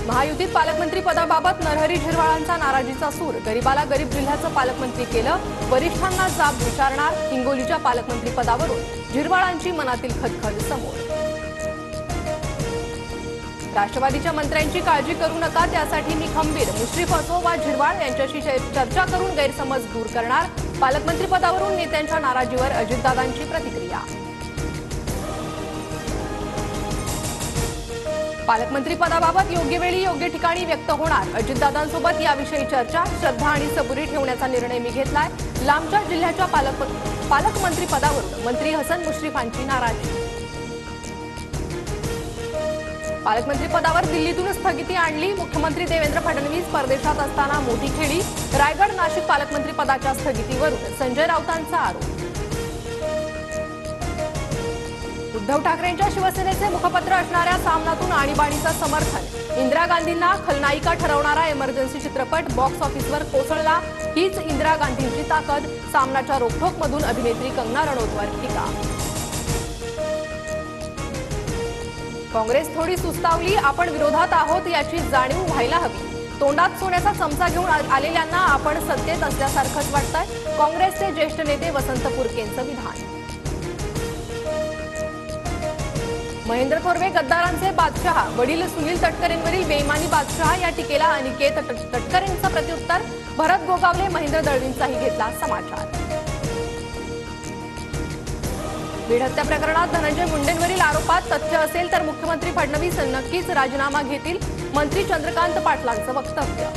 महायुतीत पालकमंत्री पदाबाबत नरहरी झिरवाळांचा नाराजीचा सूर। गरीबाला गरीब जिल्ह्याचं पालकमंत्री केलं, वरिष्ठांना जाब विचारणार। हिंगोलीच्या पालकमंत्री पदावरून झिरवाळांची मनातील खदखद समोर। राष्ट्रवादीच्या मंत्र्यांची काळजी करू नका, त्यासाठी मी खंबीर। मुश्रीफ असो वा झिरवाळ यांच्याशी चर्चा करून गैरसमज दूर करणार। पालकमंत्री पदावरून नेत्यांच्या नाराजीवर अजितदादांची प्रतिक्रिया। पालकमंत्री पदाबाबत योग्य वेळी योग्य ठिकाणी व्यक्त होणार। अजितदादांसोबत याविषयी चर्चा, श्रद्धा आणि सबुरी ठेवण्याचा निर्णय मी घेतलाय। लांबच्या जिल्ह्याच्या पालकमंत्री पदावरून मंत्री हसन मुश्रीफांची नाराजी। पालकमंत्री पदावर दिल्लीतून स्थगिती आणली। मुख्यमंत्री देवेंद्र फडणवीस परदेशात असताना मोठी खेळी। रायगड नाशिक पालकमंत्री पदाच्या स्थगितीवरून संजय राऊतांचा आरोप। उद्धव ठाकरेंच्या शिवसेनेचे मुखपत्र असणाऱ्या सामनातून आणीबाणीचं समर्थन। इंदिरा गांधींना खलनायिका ठरवणारा इमर्जन्सी चित्रपट बॉक्स ऑफिसवर कोसळला। हीच इंदिरा गांधींची ताकद। सामनाच्या रोखठोकमधून अभिनेत्री कंगना रनौतवर टीका। काँग्रेस थोडी सुस्तावली, आपण विरोधात आहोत याची जाणीव व्हायला हवी। तोंडात सोन्याचा चमचा घेऊन आलेल्यांना आपण सत्तेत असल्यासारखंच वाटतंय। काँग्रेसचे ज्येष्ठ नेते वसंत पुरकेंचं विधान। महेंद्र थोरवे गद्दारांचे बादशहा, वडील सुनील तटकरेंवरील बेईमानी बादशहा या टीकेला अनिकेत तटकरेंचं प्रत्युत्तर। भरत गोगावले महेंद्र दळवींचाही घेतला समाचार। बीड हत्या प्रकरणात धनंजय मुंडेंवरील आरोपात तथ्य असेल तर मुख्यमंत्री फडणवीस नक्कीच राजीनामा घेतील। मंत्री चंद्रकांत पाटलांचं वक्तव्य।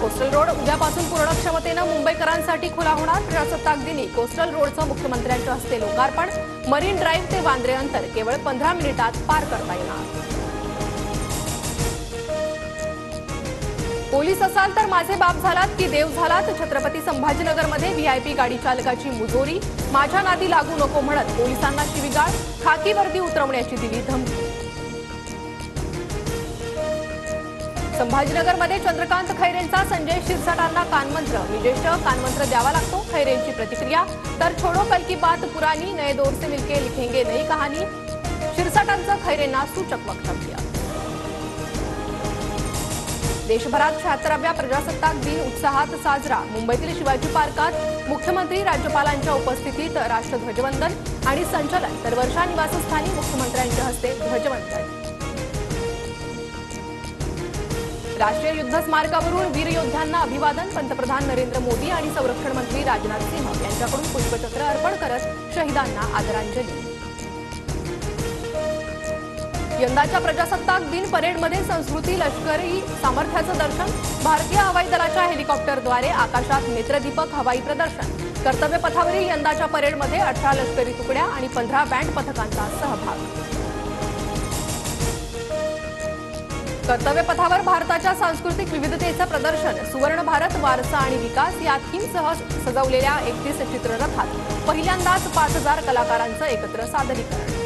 कोस्टल रोड उद्यापासून पूर्ण क्षमतेनं मुंबईकरांसाठी खुला होणार। प्रजासत्ताक दिनी कोस्टल रोडचं मुख्यमंत्र्यांच्या हस्ते लोकार्पण। मरीन ड्राईव्ह ते वांद्रे अंतर केवळ 15 मिनिटात पार करता येणार। पोलीस असाल तर माझे बाप झालात की देव झालात। छत्रपती संभाजीनगरमध्ये व्हीआयपी गाडी चालकाची मुजोरी। माझ्या नादी लागू नको म्हणत पोलिसांना शिवीगाळ। खाकी वर्दी उतरवण्याची दिली धमकी। संभाजीनगरमध्ये चंद्रकांत खैरेंचा संजय शिरसाटांना कानमंत्र। मी ज्येष्ठ, कानमंत्र द्यावा लागतो। खैरेंची प्रतिक्रिया। तर छोडो कल की बात पुरानी, नए दौर से मिलके लिखेंगे नई कहानी। शिरसाटांचं खैरेंना सूचक वक्तव्य। देशभरात 76व्या प्रजासत्ताक दिन उत्साहात साजरा। मुंबईतील शिवाजी पार्कात मुख्यमंत्री राज्यपालांच्या उपस्थितीत राष्ट्रध्वजवंदन आणि संचलन, तर वर्षा निवासस्थानी मुख्यमंत्र्यांच्या हस्ते ध्वजवंदन। राष्ट्रीय युद्ध स्मारकावरून वीर योद्ध्यांना अभिवादन। पंतप्रधान नरेंद्र मोदी आणि संरक्षण मंत्री राजनाथ सिंह यांच्याकडून पुष्पचक्र अर्पण करत शहीदांना आदरांजली। यंदाच्या प्रजासत्ताक दिन परेडमध्ये संस्कृती लष्करी सामर्थ्याचं दर्शन। भारतीय हवाई दलाच्या हेलिकॉप्टरद्वारे आकाशात नेत्रदीपक हवाई प्रदर्शन। कर्तव्य पथावरील यंदाच्या परेडमध्ये 18 लष्करी तुकड्या आणि 15 बँड पथकांचा सहभाग। कर्तव्य पथावर भारताच्या सांस्कृतिक विविधतेचं प्रदर्शन। सुवर्ण भारत वारसा आणि विकास या थीमसह सजवलेल्या 31 चित्ररथात पहिल्यांदाच 5000 कलाकारांचं एकत्र सादरीकरण।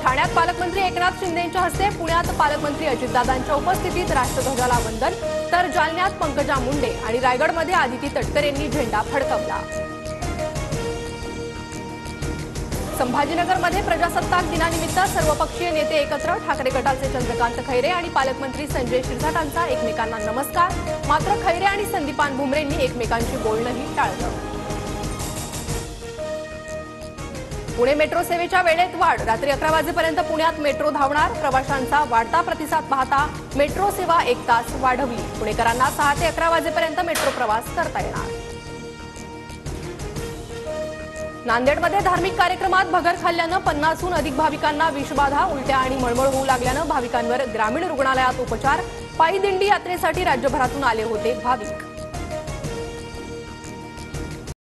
ठाण्यात पालकमंत्री एकनाथ शिंदेंच्या हस्ते, पुण्यात पालकमंत्री अजितदादांच्या उपस्थितीत राष्ट्रध्वजाला वंदन, तर जालन्यात पंकजा मुंडे आणि रायगडमध्ये आदिती तटकरेंनी झेंडा फडकवला। संभाजीनगरमध्ये प्रजासत्ताक दिनानिमित्त सर्वपक्षीय नेते एकत्र। ठाकरे गटाचे चंद्रकांत खैरे आणि पालकमंत्री संजय शिरसाटांचा एकमेकांना नमस्कार। मात्र खैरे आणि संदीपान भुमरेंनी एकमेकांशी बोलणंही टाळलं। पुणे मेट्रो सेवेच्या वेळेत वाढ। रात्री 11 वाजेपर्यंत पुण्यात मेट्रो धावणार। प्रवाशांचा वाढता प्रतिसाद पाहता मेट्रो सेवा 1 तास वाढवली। पुणेकरांना 6 ते 11 वाजेपर्यंत मेट्रो प्रवास करता येणार। नांदेडमध्ये धार्मिक कार्यक्रमात भगर खाल्ल्यानं 50हून अधिक भाविकांना विषबाधा। उलट्या आणि मळमळ होऊ लागल्यानं भाविकांवर ग्रामीण रुग्णालयात उपचार। पायी दिंडी यात्रेसाठी राज्यभरातून आले होते भाविक।